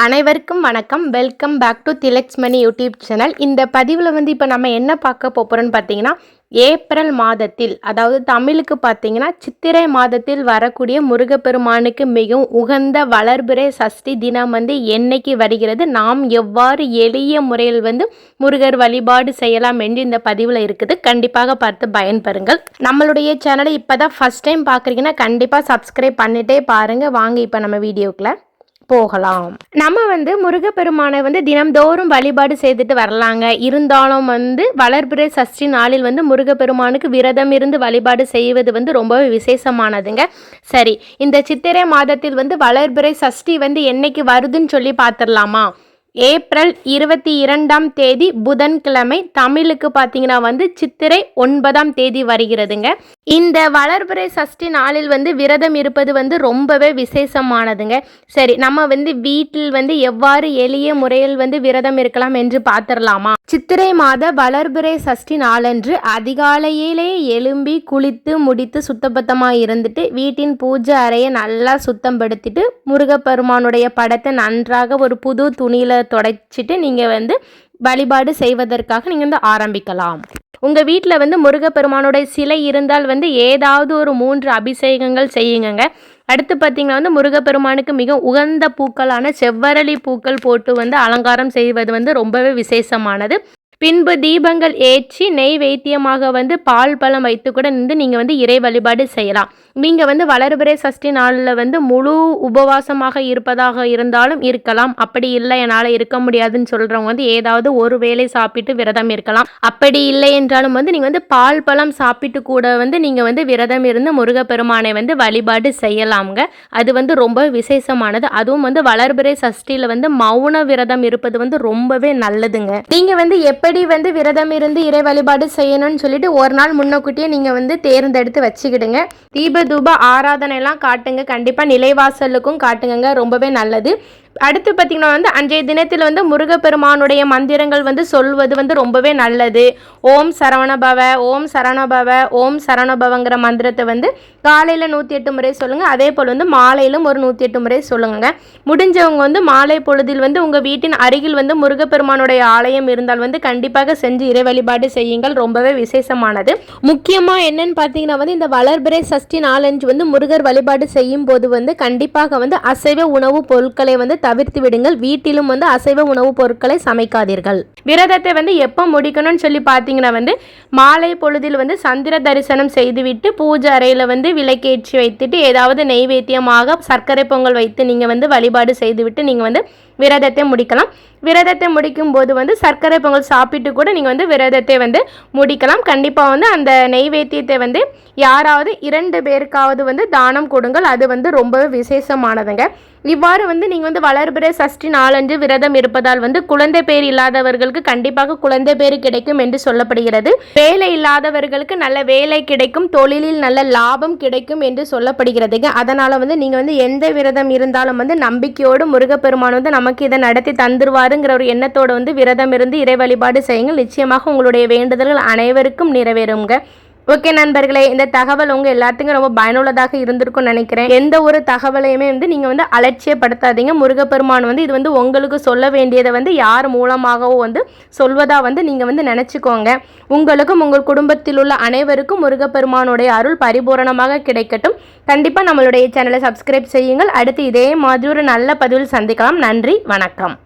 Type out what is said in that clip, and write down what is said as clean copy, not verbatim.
அனைவருக்கும் வணக்கம். Welcome back to Tilaks Mani YouTube channel. இந்த பதிவில் இப்போ நம்ம என்ன பார்க்க போகிறோம்னு பார்த்தீங்கன்னா, ஏப்ரல் மாதத்தில், அதாவது தமிழுக்கு பார்த்தீங்கன்னா சித்திரை மாதத்தில் வரக்கூடிய முருகப்பெருமானுக்கு மிகவும் உகந்த வளர்பிறை சஷ்டி தினம் என்னைக்கு வருகிறது, நாம் எவ்வாறு எளிய முறையில் முருகர் வழிபாடு செய்யலாம் என்று இந்த பதிவில் இருக்குது. கண்டிப்பாக பார்த்து பயன்பெறுங்கள். நம்மளுடைய சேனலை இப்போ தான் ஃபஸ்ட் டைம் பார்க்குறீங்கன்னா கண்டிப்பாக சப்ஸ்கிரைப் பண்ணிட்டே பாருங்கள். வாங்க இப்போ நம்ம வீடியோக்குள்ள போகலாம். நம்ம முருகப்பெருமானை தினம்தோறும் வழிபாடு செய்துட்டு வரலாங்க. இருந்தாலும் வளர்பிறை சஷ்டி நாளில் முருகப்பெருமானுக்கு விரதம் இருந்து வழிபாடு செய்வது ரொம்பவே விசேஷமானதுங்க. சரி, இந்த சித்திரை மாதத்தில் வளர்பிறை சஷ்டி என்னைக்கு வருதுன்னு சொல்லி பார்த்துடலாமா? ஏப்ரல் 22ஆம் தேதி புதன்கிழமை. தமிழுக்கு பார்த்தீங்கன்னா சித்திரை 9ஆம் தேதி வருகிறதுங்க. இந்த வளர்பிறை சஷ்டி நாளில் விரதம் இருப்பது ரொம்பவே விசேஷமானதுங்க. சரி, நம்ம வீட்டில் எவ்வாறு எளிய முறையில் விரதம் இருக்கலாம் என்று பார்த்துடலாமா? சித்திரை மாத வளர்பிறை சஷ்டி நாளன்று அதிகாலையிலே எழும்பி குளித்து முடித்து சுத்தபத்தமாக இருந்துட்டு வீட்டின் பூஜை அறையை நல்லா சுத்தம் படுத்திட்டு முருகப்பெருமானுடைய படத்தை நன்றாக ஒரு புது துணியில் தொடச்சிட்டு நீங்கள் வழிபாடு செய்வதற்காக நீங்கள் ஆரம்பிக்கலாம். உங்கள் வீட்டில் முருகப்பெருமானுடைய சிலை இருந்தால் ஏதாவது ஒரு 3 அபிஷேகங்கள் செய்யுங்க. அடுத்து பார்த்தீங்கன்னா முருகப்பெருமானுக்கு மிக உகந்த பூக்களான செவ்வரளி பூக்கள் போட்டு அலங்காரம் செய்வது ரொம்பவே விசேஷமானது. பின்பு தீபங்கள் ஏற்றி நெய்வேத்தியமாக பால் பழம் வைத்து கூட நீங்கள் இறை வழிபாடு செய்யலாம். நீங்கள் வளர்பிறை சஷ்டி நாளில் முழு உபவாசமாக இருப்பதாக இருந்தாலும் இருக்கலாம். அப்படி இல்லை, என்னால் இருக்க முடியாதுன்னு சொல்கிறவங்க ஏதாவது ஒரு வேளை சாப்பிட்டு விரதம் இருக்கலாம். அப்படி இல்லை என்றாலும் நீங்கள் பால் பழம் சாப்பிட்டு கூட நீங்கள் விரதம் இருந்து முருகப்பெருமானை வழிபாடு செய்யலாம்ங்க. அது ரொம்ப விசேஷமானது. அதுவும் வளர்பிறை சஷ்டியில் மௌன விரதம் இருப்பது ரொம்பவே நல்லதுங்க. நீங்கள் எப்படி விரதம் இருந்து இறை வழிபாடு செய்யணும்னு சொல்லிட்டு ஒரு நாள் முன்னக்கூட்டியே நீங்கள் தேர்ந்தெடுத்து வச்சுக்கிடுங்க. தூப ஆராதனை எல்லாம் காட்டுங்க. கண்டிப்பாக நிலைவாசலுக்கும் காட்டுங்க, ரொம்பவே நல்லது. அடுத்து பார்த்தீங்கன்னா அன்றைய தினத்தில் முருகப்பெருமானுடைய மந்திரங்கள் சொல்வது ரொம்பவே நல்லது. ஓம் சரவணபவ, ஓம் சரணபவ, ஓம் சரணபவங்கிற மந்திரத்தை காலையில் 108 முறை சொல்லுங்கள். அதே போல் மாலையிலும் ஒரு 108 முறை சொல்லுங்க. முடிஞ்சவங்க மாலை பொழுதில் உங்கள் வீட்டின் அருகில் முருகப்பெருமானுடைய ஆலயம் இருந்தால் கண்டிப்பாக செஞ்சு இறை வழிபாடு செய்யுங்கள். ரொம்பவே விசேஷமானது. முக்கியமாக என்னன்னு பார்த்தீங்கன்னா இந்த வளர்பிறை சஷ்டி நாளன்று முருகர் வழிபாடு செய்யும் போது கண்டிப்பாக அசைவ உணவு பொருட்களை தவிர்த்து விடுங்கள். வீட்டிலும் அசைவ உணவுப் பொருட்களை சமைக்காதீர்கள். விரதத்தை எப்போ முடிக்கணும்னு சொல்லி பார்த்தீங்கன்னா மாலை பொழுதில் சந்திர தரிசனம் செய்துவிட்டு பூஜை அறையில் விளக்கேற்றி வைத்துட்டு ஏதாவது நெய்வேத்தியமாக சர்க்கரை பொங்கல் வைத்து நீங்கள் வழிபாடு செய்துவிட்டு நீங்கள் விரதத்தை முடிக்கலாம். விரதத்தை முடிக்கும் போது சர்க்கரை பொங்கல் சாப்பிட்டு கூட நீங்கள் விரதத்தை முடிக்கலாம். கண்டிப்பாக அந்த நெய்வேத்தியத்தை யாராவது 2 பேருக்காவது தானம் கொடுங்கள். அது ரொம்பவே விசேஷமானதுங்க. இவ்வாறு நீங்கள் வளர்பிறை சஷ்டி நாளன்று விரதம் இருப்பதால் குழந்தை பேர் இல்லாதவர்களுக்கு கண்டிப்பாக குழந்தை பேர் கிடைக்கும் என்று சொல்லப்படுகிறது. வேலை இல்லாதவர்களுக்கு நல்ல வேலை கிடைக்கும், தொழிலில் நல்ல லாபம் கிடைக்கும் என்று சொல்லப்படுகிறதுங்க. அதனால நீங்கள் எந்த விரதம் இருந்தாலும் நம்பிக்கையோடு முருகப்பெருமான் நமக்கு இதை நடத்தி தந்துருவாருங்கிற ஒரு எண்ணத்தோடு விரதம் இருந்து இறை வழிபாடு செய்யுங்கள். நிச்சயமாக உங்களுடைய வேண்டுதல்கள் அனைவருக்கும் நிறைவேறுங்க. ஓகே நண்பர்களே, இந்த தகவல் உங்கள் எல்லாத்துக்கும் ரொம்ப பயனுள்ளதாக இருந்திருக்கும்னு நினைக்கிறேன். எந்த ஒரு தகவலையுமே நீங்கள் அலட்சியப்படுத்தாதீங்க. முருகப்பெருமான் இது உங்களுக்கு சொல்ல வேண்டியதை யார் மூலமாகவோ சொல்வதா நீங்கள் நினச்சிக்கோங்க. உங்களுக்கும் உங்கள் குடும்பத்தில் உள்ள அனைவருக்கும் முருகப்பெருமானுடைய அருள் பரிபூரணமாக கிடைக்கட்டும். கண்டிப்பாக நம்மளுடைய சேனலை சப்ஸ்கிரைப் செய்யுங்கள். அடுத்து இதே மாதிரி ஒரு நல்ல பதிவில் சந்திக்கலாம். நன்றி, வணக்கம்.